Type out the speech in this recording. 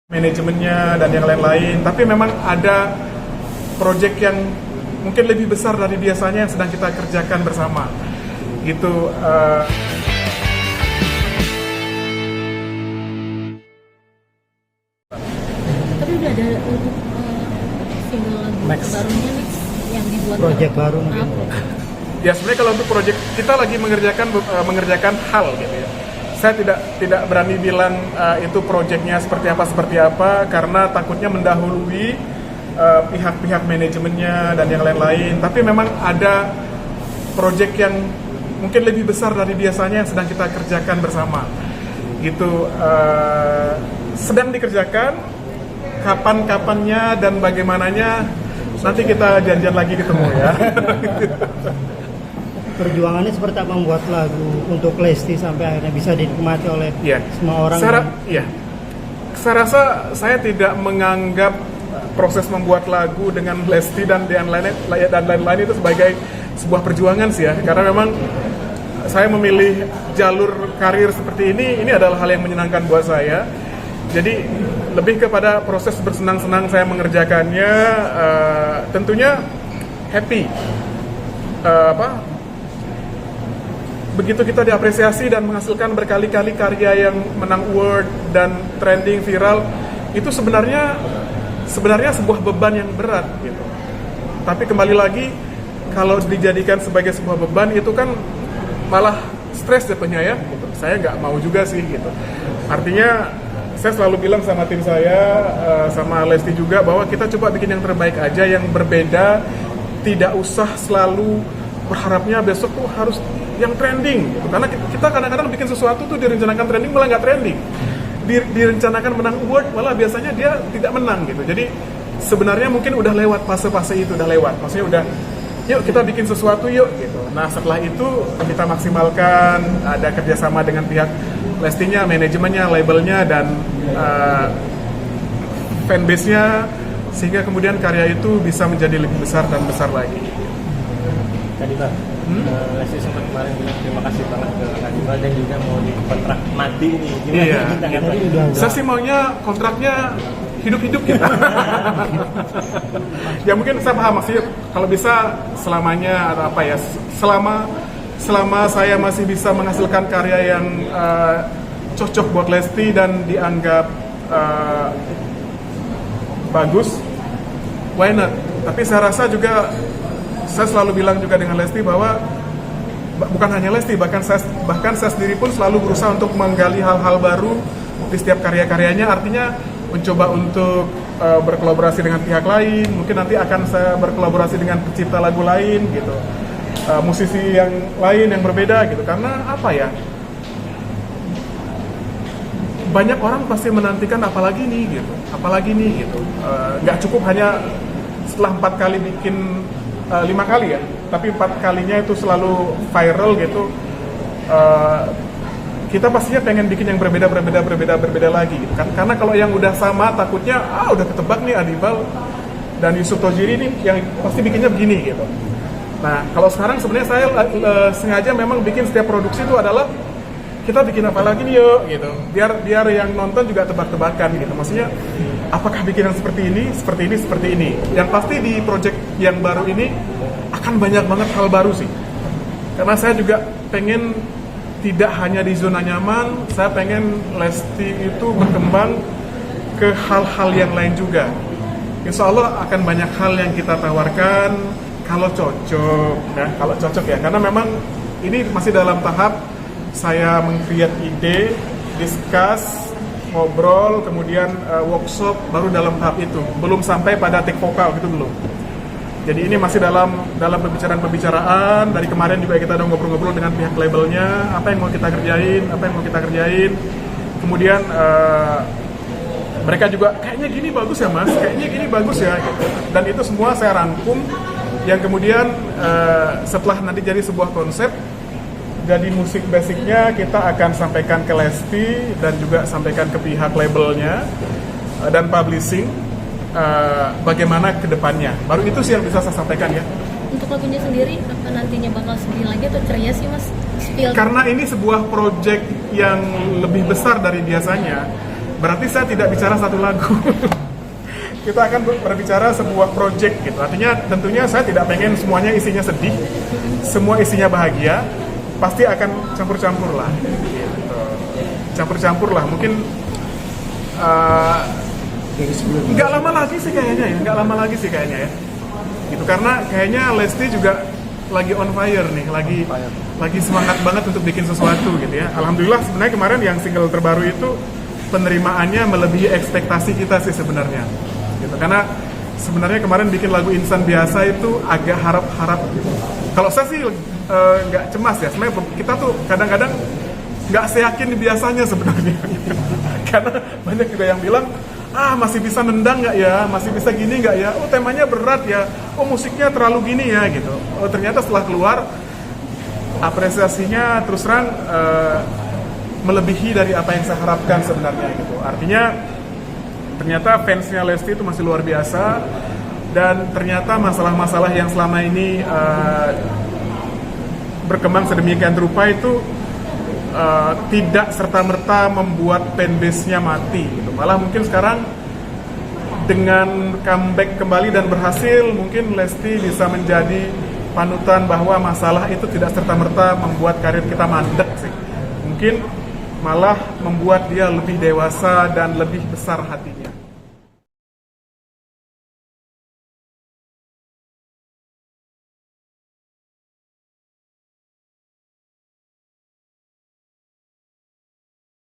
manajemennya dan yang lain-lain, tapi memang ada proyek yang mungkin lebih besar dari biasanya yang sedang kita kerjakan bersama gitu. Tapi udah ada untuk single lagu Next. barunya nih yang dibuat Project baru mungkin. Ya sebenarnya kalau untuk proyek kita lagi mengerjakan hal gitu ya. Saya tidak berani bilang itu proyeknya seperti apa karena takutnya mendahului pihak-pihak manajemennya dan yang lain-lain. Tapi memang ada proyek yang mungkin lebih besar dari biasanya yang sedang kita kerjakan bersama gitu. Sedang dikerjakan, kapan-kapannya dan bagaimananya nanti kita janjian lagi ketemu ya. Perjuangannya seperti apa membuat lagu untuk Lesti sampai akhirnya bisa dinikmati oleh semua orang? Saya rasa saya tidak menganggap proses membuat lagu dengan Lesti dan lain-lain itu sebagai sebuah perjuangan sih ya, karena memang saya memilih jalur karir seperti ini adalah hal yang menyenangkan buat saya. Jadi lebih kepada proses bersenang-senang saya mengerjakannya, tentunya happy. Begitu kita diapresiasi dan menghasilkan berkali-kali karya yang menang award dan trending viral, itu sebenarnya sebuah beban yang berat gitu. Tapi kembali lagi, kalau dijadikan sebagai sebuah beban itu kan malah stres jatuhnya ya gitu. Saya nggak mau juga sih gitu. Artinya saya selalu bilang sama tim saya, sama Lesti juga, bahwa kita coba bikin yang terbaik aja, yang berbeda. Tidak usah selalu berharapnya besok tuh harus yang trending gitu. Karena kita kadang-kadang bikin sesuatu tuh direncanakan trending malah nggak trending, direncanakan menang award malah biasanya dia tidak menang gitu. Jadi sebenarnya mungkin udah lewat fase-fase itu, udah lewat, maksudnya udah yuk kita bikin sesuatu yuk gitu. Nah setelah itu kita maksimalkan, ada kerjasama dengan pihak Lestinya, manajemennya, labelnya, dan fanbase-nya, sehingga kemudian karya itu bisa menjadi lebih besar dan besar lagi. Tadi Bang, Lesti sempat kemarin bilang terima kasih banget ke Kadiba dan juga mau di kontrak mati nih. Gimana Iya. kita kan? Saya sih maunya kontraknya hidup-hidup kita. Ya mungkin saya paham maksudnya, kalau bisa selamanya atau apa ya, selama saya masih bisa menghasilkan karya yang cocok buat Lesti dan dianggap bagus, why not? Tapi saya rasa juga, saya selalu bilang juga dengan Lesti bahwa bukan hanya Lesti, bahkan saya sendiri pun selalu berusaha untuk menggali hal-hal baru di setiap karya-karyanya. Artinya mencoba untuk berkolaborasi dengan pihak lain. Mungkin nanti akan saya berkolaborasi dengan pencipta lagu lain gitu, musisi yang lain yang berbeda gitu. Karena apa ya, banyak orang pasti menantikan apalagi nih gitu. Nggak cukup hanya setelah 4 kali bikin 5 kali ya, tapi 4 kalinya itu selalu viral gitu. Kita pastinya pengen bikin yang berbeda lagi gitu kan. Karena kalau yang udah sama takutnya udah ketebak nih Adibal dan Yusuf Tojiri nih yang pasti bikinnya begini gitu. Nah kalau sekarang sebenarnya saya sengaja memang bikin setiap produksi itu adalah kita bikin apa lagi nih yuk gitu, biar yang nonton juga tebak-tebakan gitu. Maksudnya apakah bikinan seperti ini. Yang pasti di project yang baru ini akan banyak banget hal baru sih, karena saya juga pengen tidak hanya di zona nyaman, saya pengen Lesti itu berkembang ke hal-hal yang lain juga. Insya Allah akan banyak hal yang kita tawarkan kalau cocok ya, karena memang ini masih dalam tahap saya meng-create ide, discuss, ngobrol, kemudian workshop, baru dalam tahap itu. Belum sampai pada take vokal gitu, belum. Jadi ini masih dalam pembicaraan. Dari kemarin juga kita udah ngobrol-ngobrol dengan pihak labelnya, apa yang mau kita kerjain. Kemudian mereka juga kayaknya gini bagus ya mas, gitu. Dan itu semua saya rangkum, yang kemudian setelah nanti jadi sebuah konsep, jadi musik basicnya kita akan sampaikan ke Lesti dan juga sampaikan ke pihak labelnya dan publishing, bagaimana ke depannya. Baru itu sih yang bisa saya sampaikan ya. Untuk lagunya sendiri, apa nantinya bakal sedih lagi atau ceria sih mas? Karena ini sebuah project yang lebih besar dari biasanya, berarti saya tidak bicara satu lagu. Kita akan berbicara sebuah project gitu. Artinya tentunya saya tidak pengen semuanya isinya sedih, semua isinya bahagia, pasti akan campur-campur lah. Gitu. Campur-campur lah, mungkin nggak lama lagi sih kayaknya ya, gitu, karena kayaknya Lesti juga lagi on fire nih, lagi semangat banget untuk bikin sesuatu gitu ya. Alhamdulillah sebenarnya kemarin yang single terbaru itu penerimaannya melebihi ekspektasi kita sih sebenarnya, gitu. Karena sebenarnya kemarin bikin lagu Insan Biasa itu agak harap-harap gitu. Kalau saya sih nggak cemas ya, sebenarnya kita tuh kadang-kadang nggak seyakin biasanya sebenarnya. Karena banyak juga yang bilang, masih bisa nendang nggak ya, masih bisa gini nggak ya, oh temanya berat ya, oh musiknya terlalu gini ya gitu. Oh ternyata setelah keluar apresiasinya terus terang melebihi dari apa yang saya harapkan sebenarnya gitu. Artinya ternyata fansnya Lesti itu masih luar biasa, dan ternyata masalah-masalah yang selama ini berkembang sedemikian rupa itu tidak serta-merta membuat fanbase-nya mati gitu. Malah mungkin sekarang dengan comeback kembali dan berhasil, mungkin Lesti bisa menjadi panutan bahwa masalah itu tidak serta-merta membuat karir kita mandek sih. Mungkin malah membuat dia lebih dewasa dan lebih besar hatinya.